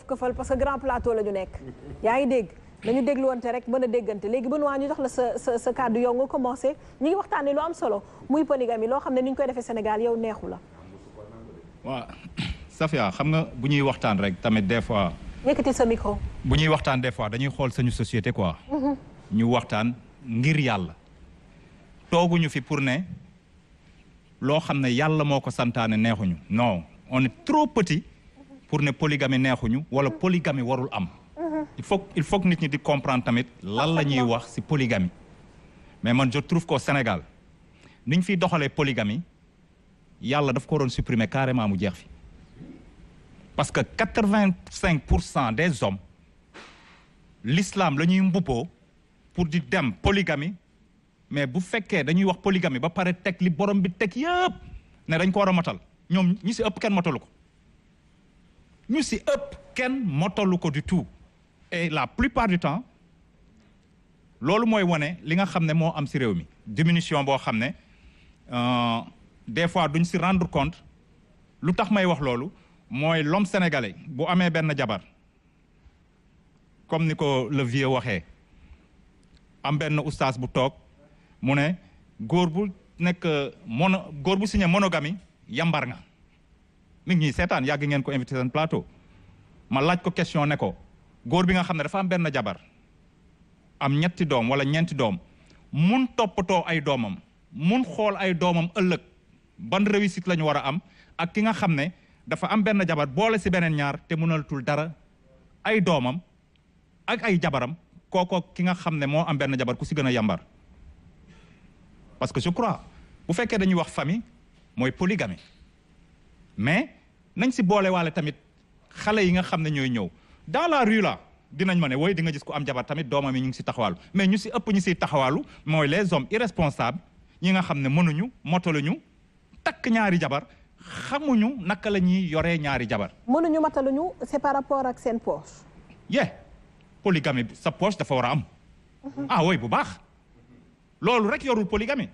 këf-këfal parce que grand plateau la ñu nekk yaa ngi dégg dañu dégluwante rek mën a déggante léegi Benoît ñu jox la sa kàddu yow nga commencé ñu ngi waxtaanee lu am solo muy polygamie loo xam ne ni ñu koy defee Sénégal yow neexu la. waaw Safia xam nga bu ñuy waxtaan rek tamit des fois. yëkkati sa micro. bu ñuy waxtaan des fois dañuy xool sañu société quoi. ñu waxtaan ngir yàlla. tooguñu fi pour ne loo xam ne yàlla moo ko santaane neexuñu non on est trop petit pour ne polygamie neexuñu wala polygamie warul am. il faut que nit ñi di comprendre tamit lan la ñuy wax ci polygamie mais man je trouve qu'au Sénégal niñ fiy doxalee polygamie yàlla daf ko waroon supprimer carrément mu jeex fi parce que 85% des hommes l'islam la ñuy mbubboo pour di dem polygamie mais bu fekkee dañuy wax polygamie ba pare teg li borom bi teg yëpp ne dañ ko war a motal ñoom ñi ci ëpp kenn motalu ko ñu ci ëpp kenn motalu ko du tout et la plupart du temps loolu mooy wane li nga xam ne moo am ci réew mi diminution boo xam ne des fois duñ ci rendre compte lu tax may wax loolu mooy l'homme sénégalais bu amee benn jabar comme ni ko le vieux waxee am benn oustaz bu toog mu ne góor bu nekk góor bu signé monogamie yambar nga nit ñi seetaan yàgg ngeen ko invité seen plateau ma laaj ko question ne ko góor bi nga xam ne dafa am benn jabar am ñetti doom wala ñeenti doom mun toppatoo ay doomam mun xool ay doomam ëllëg ban réussite la ñu war a am ak ki nga xam ne dafa am benn jabar boole ci beneen ñaar te mënalatul dara ay doomam ak ay jabaram kooko ki nga xam ne moo am benn jabar ku ci gën a yambar parce que je crois bu fekkee dañuy wax famille mooy polygamie mais nañ ci boole waale tamit xale yi nga xam ne ñooy ñëw dans la rue là dinañ ma ne woy di nga gis ku am jabar tamit doomam yi ñu ngi ci taxawaalu mais ñu ci ëpp ñu ciy taxawaalu mooy les hommes irresponsables ñi nga xam ne mënuñu motaluñu takk ñaari jabar xamuñu naka la ñuy yoree ñaari jabar. mënuñu mataluñu c'est par rapport ak seen poche. polygamie bi sa poche dafa war a am. woy bu baax. loolu rek yorul polygamie.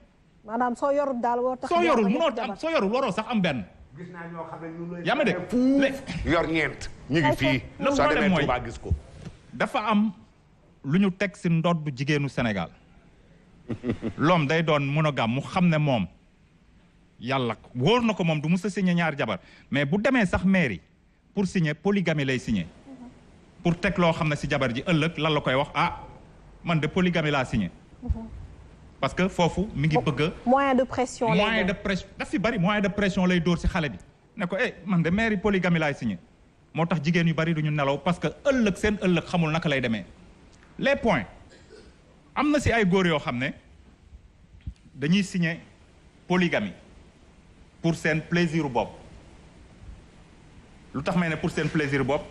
maanaam soo yorul daal war tax. soo yorul mënoo am soo yorul waroo sax am benn. gis naa ñoo xam ne ñu lay. yaa ma dégg yor ñeent. ñu ngi fii. le problème mooy gis ko. dafa am lu ñu teg ci ndodd jigéenu Sénégal. l'homme day doon monogame mu xam ne moom yàlla wóor na ko moom du mus a signé ñaari jabar mais bu demee sax mairie pour signer polygamie lay signé. pour teg loo xam ne ci jabar ji ëllëg lan la koy wax man de polygamie laa signé. parce que foofu mi ngi bëgg a. moyen de pression daf fi bari moyen de pression lay dóor ci xale bi ne ko man de mairie polygamie laay signé moo tax jigéen yu bari duñu nelaw parce que ëllëg seen ëllëg xamul naka lay demee. les points am na ci ay góor yoo xam ne dañuy signé polygamie pour seen plaisir bopp lu tax may ne pour seen plaisir bopp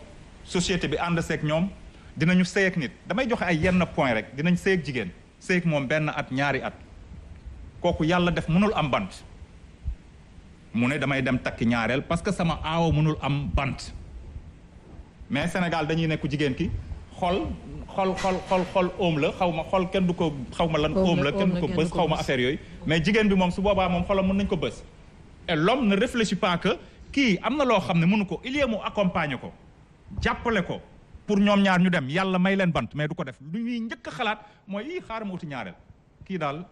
société bi ànd seeg ñoom dinañu sëy ak nit damay joxe ay yenn point rek dinañ sëy ak jigéen sëy ak moom benn at ñaari at kooku yàlla def mënul am bant mu ne damay dem takki ñaareel parce que sama aawa mënul am bant mais Sénégal dañuy nekku jigéen ki xol oom la xaw ma xol kenn du ko xaw ma lan oom la kenn du ko bës xaw ma affaire yooyu mais jigéen bi moom su boobaa moom xolam mën nañ ko bës et l'homme ne réfléchit pas que kii am na loo xam ne mënu ko il y a mu accompagner ko jàppale ko pour ñoom ñaar ñu dem yàlla may leen bant mais du ko def lu ñuy njëkk a xalaat mooy xaaral ma uti ñaareel kii daal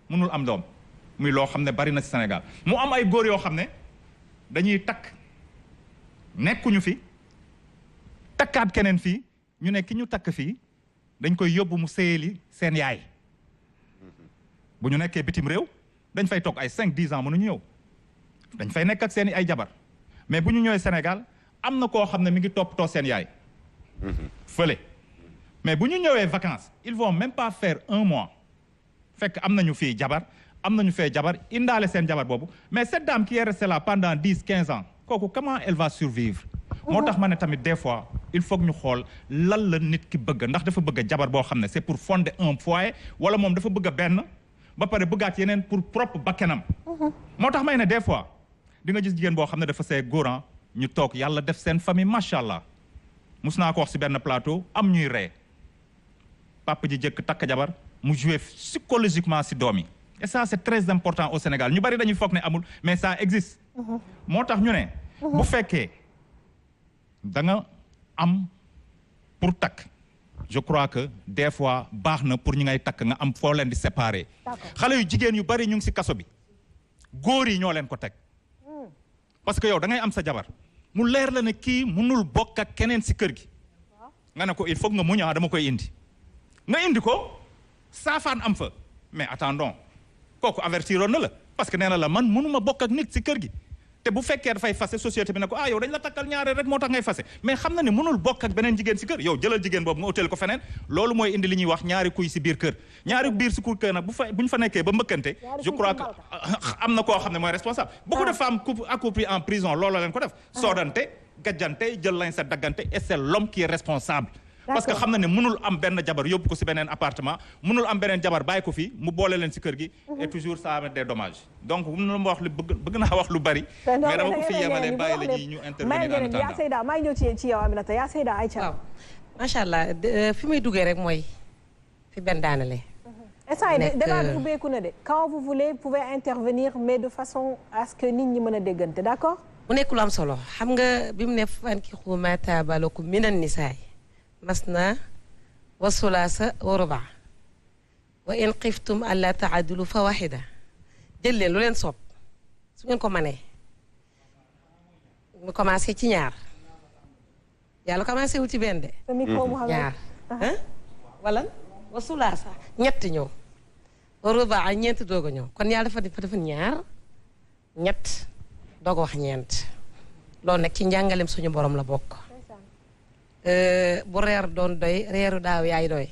mënul am doom muy loo xam ne bari na ci Sénégal mu am ay góor yoo xam ne dañuy takk nekkuñu fi takkaat keneen fii ñu ne ki ñu takk fii dañ koy yóbbu mu sëyeli seen yaay bu ñu nekkee bitim réew dañ fay toog ay 5-10 ans mënuñu ñëw dañ fay nekk ak seen ay jabar mais bu ñu ñëwee Sénégal am na koo xam ne mi ngi toppatoo seen yaay fële mais bu ñu ñëwee vacances ils vont même pas faire 1 mois fekk am nañu fii jabar am nañu fee jabar indaale seen jabar boobu mais cette dame qui est restée là pendant 10-15 ans kooku comment elle va survivre moo tax ma ne tamit des fois il faut que ñu xool lan la nit ki bëgg ndax dafa bëgg a jabar boo xam ne c'est pour fonder un foyer wala moom dafa bëgg a benn ba pare bëggaat yeneen pour propre bakkenam moo tax may ne des fois di nga gis jigéen boo xam ne dafa see góoran ñu toog yàlla def seen famille macha allah mus naa ko wax ci benn plateau am ñuy ree papa ji jëkk takk jabar mu jouer psychologiquement ci doom yi et ça c'est très important au Sénégal ñu bari dañuy foog ne amul mais ça existe moo tax ñu ne bu fekkee da nga am pour takk je crois que des fois baax na pour ñi ngay takk nga am foo leen di séparer xale yu jigéen yu bari ñu ngi ci kaso bi góor yi ñoo leen ko teg parce que yow da ngay am sa jabar mu leer la ne kii mënul bokk ak keneen ci kër gi nga ne ko il faut nga muñ dama koy indi nga indi ko saafaan am fa mais attendons kooku avertiroon na la parce que nee na la man mënuma bokk ak nit ci kër gi te bu fekkee dafay fase société bi ne ko yow dañ la takkal ñaareel rek moo tax ngay fase mais xam na ne mënul bokk ak beneen jigéen ci kër yow jëlal jigéen boobu nga uteel ko feneen loolu mooy indi li ñuy wax ñaari kuy ci biir kër ñaari biir ci kër nag bu ñu fa nekkee ba mbëkkante je crois que am na koo xam ne mooy responsable beaucoup de femmes accouplées en prison loolu leen ko def soodante gajjante jël lañ sa daggante et c'est l'homme qui est responsable parce que xam na ne mënul am benn jabar yóbbu ko ci beneen appartement mënul am beneen jabar bàyyi ko fii mu boole leen ci kër gi et toujours ça a des dommages donc mun na ma wax lu bëgg naa wax lu bari mais dama ko fi yemale bàyyi la ñuy ñu intervenir en attendant yaa Seyda maa ngi ñëw ci yow Aminata yaa Seyda Aïcha waaw macha allah fi muy duggee rek mooy fi benn daanale instant yi débat bi ubbeeku na de quand vous voulez vous pouvez intervenir mais de façon à ce que nit ñi mën a déggante d'accord mu nekk lu am solo xam nga bi mu ne fankihu maa taaba lakum minan nisaa masna wa sulaasa wa rubaa wa in xiftum alla taadilu fa waxida jël leen lu leen soob su ngeen ko manee mu commencé ci ñaar yàlla commencé wu ci benn de ñaar wala wa sulaasa ñett ñëw wa rubaa ñeent doog a ñëw kon yàlla dafa ñaar ñett doog a wax ñeent loolu nag ci njàngalem suñu borom la bokk bu reer doon doy reeru daaw yaay doy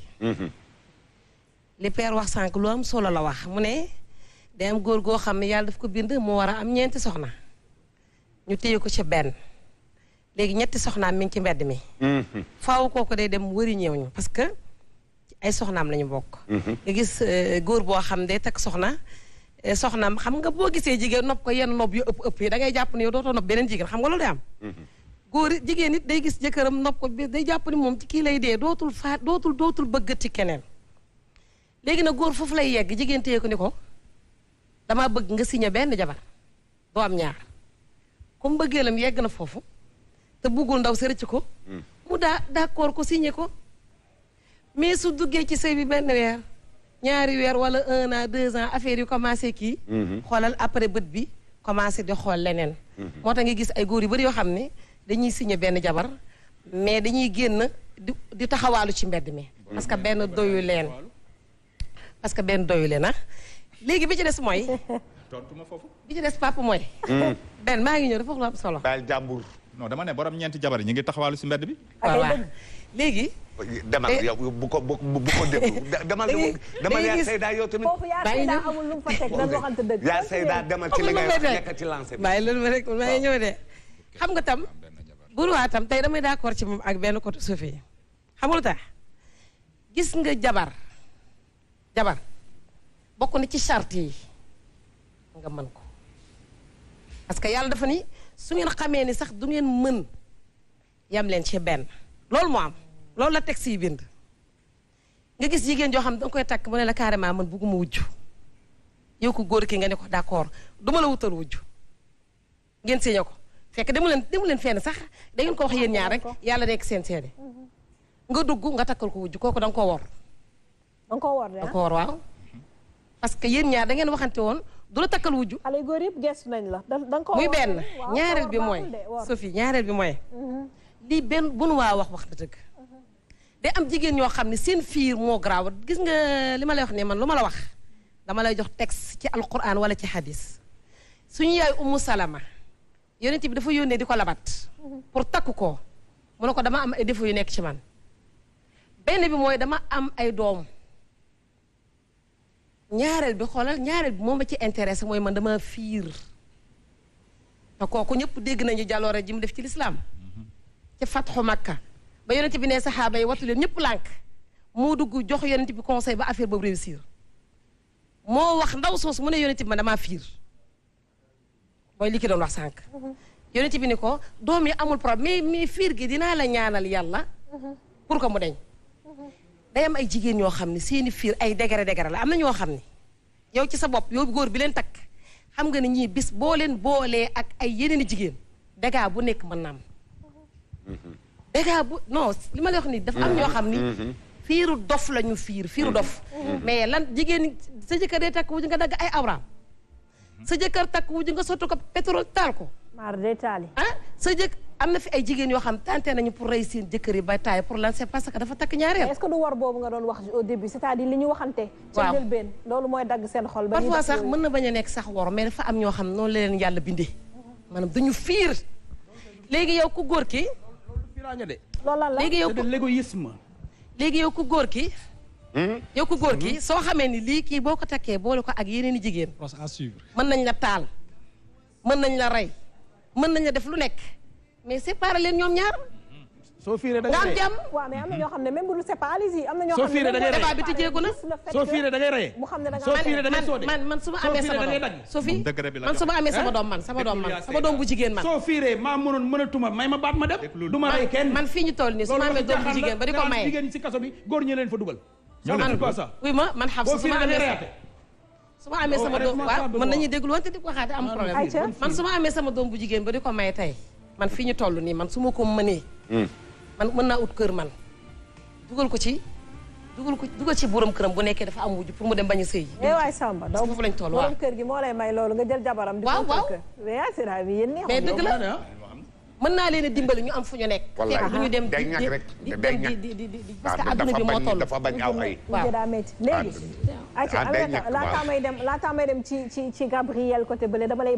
li père wax sànq lu am solo la wax mu ne day am góor goo xam ne yàlla daf ko bind mu war a am ñeenti soxna ñu téye ko ci benn léegi ñetti soxnaam mi ngi ci mbedd mi faaw kooku day dem wëri ñëw ñu parce que ay soxnaam lañu bokk nga gis góor boo xam ne day takk soxnaam xam nga boo gisee jigéen nopp ko yenn nopp yu ëpp yi da ngay jàpp ne yow dootoo nopp beneen jigéen xam nga loolu day am góor jigéen nit day gis jëkkëram nopp ko day jàpp ni moom ci kii lay dee dootul bëggati keneen léegi nag góor foofu lay yegg jigéen téye ko ni ko damaa bëgg nga signé benn jabar doo am ñaar comme bëggeelam yegg na foofu te buggul ndaw si rëcc ko mu d'accord ko signé ko mais su duggee ci sëy bi benn weer ñaari weer wala 1 an 2 ans affaire yu commencé kii xoolal après bët bi commencé di xool leneen moo tax nga gis ay góor yu bari yoo xam ne dañuy signé benn jabar mais dañuy génn di taxawaalu ci mbedd mi parce que benn doyu leen léegi bi ci des mooy tontuma foofu bi ci des papa mooy benn maa ngi ñëw dafa lu am solo daal jàmbur non dama ne borom ñeenti jabar yi ñu ngi taxawaalu ci mbedd bi waaw léegi demal yow bu ko déglu demal yaa Seyda yow tamit foofu yaa Seyda amul lu mu fa teg dañ waxante dëgg yaa Seyda demal ci li ngay wax nekk ci lancé bi bàyyi loolu ma rek maa ngi ñëw de xam nga tam buruwaa tam tey damay d'accord ci moom ak benn côté Sophie xam nga lu tax gis nga jabar bokk na ci charte yi nga mën ko parce que yàlla dafa ni su ngeen xamee ni sax du ngeen mën yam leen ci benn loolu moo am loolu la texte yi bind nga gis jigéen joo xam ne danga koy takk mu ne la carrément man bugguma wujju yow ko góor ki nga ne ko d'accord duma la wutal wujju ngeen signé ko fekk demu leen fenn sax da ngeen ko wax yéen ñaar rek yàlla nekk seen seede nga dugg nga takkal ko wujju kooku da nga koo wor da nga ko wor waaw parce que yéen ñaar da ngeen waxante woon du la takkal wujju xale góor yëpp gestu nañ la danga ko muy benn ñaareel bi mooy Sophie ñaareel bi mooy lii benn bu nu waa wax na dëgg day am jigéen ñoo xam ne seen fiir moo garaaw gis nga li ma lay wax ne man lu ma la wax dama lay jox texte ci alquran wala ci hadis suñu yaay Ummu Salama yonent bi dafa yónnee di ko labat pour takk ko mu ne ko dama am ay défauts yu nekk ci man benn bi mooy dama am ay doom ñaareel bi xoolal ñaareel bi moom ma ci intéressé mooy man dama fiir te kooku ñëpp dégg nañu jaloore ji mu def ci lislaam ci fatxu Makka ba yonent bi ne saxaaba yi wattu leen ñëpp lànk moo dugg jox yonent bi conseil ba affaire boobu réussir moo wax ndaw soos mu ne yonent bi man damaa fiir mooy li ki doon wax sànq yonent bi ni ko doom yi amul problème mais fiir gi dinaa la ñaanal yàlla pour que mu deñ day am ay jigéen ñoo xam ne seeni fiir ay degere la am na ñoo xam ne yow ci sa bopp yow góor bi leen takk xam nga ne ñii bis boo leen boolee ak ay yeneen i jigéen dagaa bu nekk mën na am dégg bu non li ma lay wax nii dafa am ñoo xam ni. fiiru dof la ñu fiiru dof. mais lan jigéen sa jëkkër day takk wuju nga dagg ay awraam. sa jëkkër takk wuju nga sotti ko pétrole taal ko. maar day taali. ah sa jëkk am na fi ay jigéen yoo xam tenté nañu pour rey seen jëkkër yi ba taay pour lan c'est parce que dafa takk ñaareel. est-ce que du war boobu nga doon wax au début c'est-à-dire li ñu waxante. waaw ca njëlbeen loolu mooy dagg seen xol. ba parfois sax mën na bañ a nekk sax wor mais dafa am ñoo xam noonu la leen yàlla bindee maanaam duñu fiir léegi yow ku góor ki. loolu lan la léegi yow l'égoïsme. léegi yow ku góor ki. yow ku góor ki soo xamee ni lii kii boo ko takkee boole ko ak yeneen i jigéen. à suivre. mën nañ la taal mën nañ la rey mën nañ la def lu nekk mais séparé leen ñoom ñaar. soo fiiree da nga ngay am jàmm. waaw mais am na ñoo xam ne même bu dul c'est pas allez-y am na ñoo soo xam ne fiiree da ngay débat bi tijjeeku na. soo fiiree da ngay reyee. mu xam ne da nga soo fiiree da ngay soodee. man su ma amee sama doom Sophie degré bi la man su ma amee sama jox. doom man sama doom bu jigéen man. soo fiiree maa mënatuma may ma baat ma dem. du ma rey kenn. man fii ñu toll nii su ma amee doom bu jigéen ba di ko maye. jigéen ñi ci kaso bi góor ñi leen fa dugal. oui man xam boo su ma fiiree da ngay amee reyaate. su ma amee sama doom waaw mën nañuy déglu wante di ko waxaate am problème man su ma amee sama doom bu jigéen ba di ko maye tey man fii ñu toll nii man su ma ko mënee man mën naa ut kër man dugal ci borom këram bu nekkee dafa am wujj pour mu dem bañ a sëy yi waay Samba daw foofu lañ toll waaw borom kër gi moo lay may loolu nga jël jabaram di waaw waaw mais dëgg la mën naa leen a dimbali ñu am fu ñu nekk fekk du ñu dem day ñàkk rek day ñàkk parce que adduna bi moo toll dafa bañ aw ay waaw daa métti léegi ayca laataa may dem ci Gabriel côté bële dama lay